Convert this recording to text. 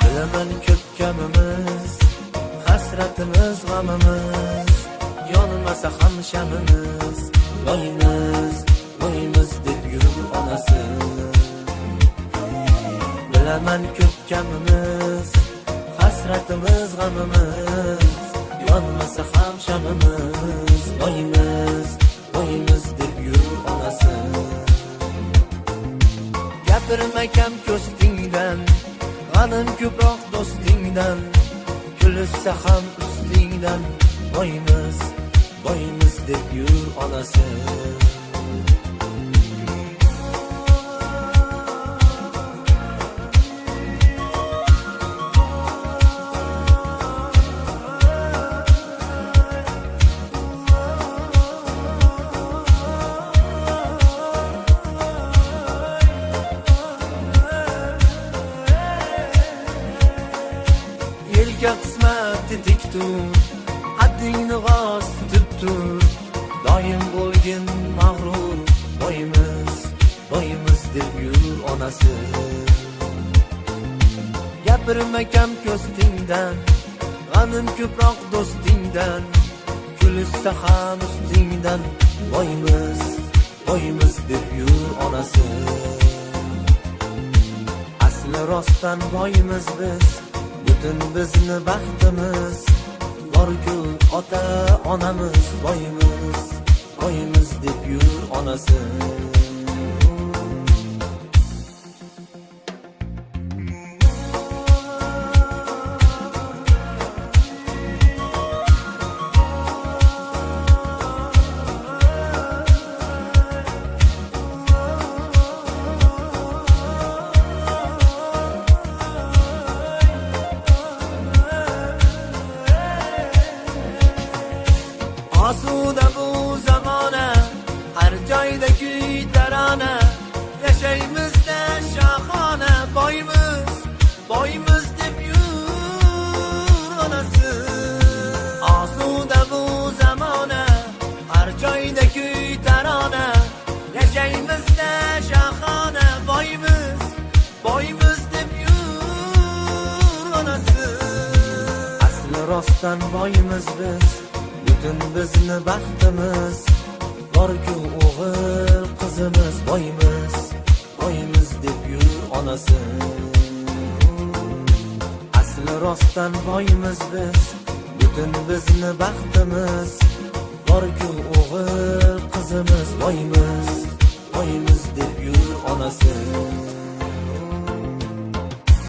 Bilaman ko'p kamimiz, hasratimiz, g'amimiz, yonmasa ham shamimiz. Boyimiz deb yurur onasi. Bilaman ko'p kamimiz, hasratimiz, g'amimiz, yonmasa ham shamimiz. Boyimiz deb yurur onasi. Gapirmakam ko'stingdan, g'anim ko'proq do'stingdan, kulishsa ham ustingdan. Boyimiz deb yurur onasi. Yelka qismati tik tur, haddingni g'oz tutib tur, doim bo'lgin mag'rur. Boyimiz deb yurur onasi. Gapirmakam ko'stingdan, g'anim ko'proq do'stingdan, kulishsa ham ustingdan. Boyimiz deb yurur onasi. Asli rostdan boyimiz biz, butun bizni baxtimiz, bor-ku ota onamiz. Boyimiz deb yurur onasi. Asuda bu zamona, har joyda kuy tarona, yashaymizda shohona. Boyimiz deb yurur onasi. Asuda bu zamona, har joyda kuy tarona, yashaymizda shohona. Boyimiz deb yurur onasi. Asli rostdan boyimiz biz, butun bizni baxtimiz, bor-ku o'g'il qizimiz. Boyimiz deb yurur onasi. Asli rostdan boyimiz biz, butun bizni baxtimiz, bor-ku o'g'il qizimiz. Boyimiz deb yurur onasi.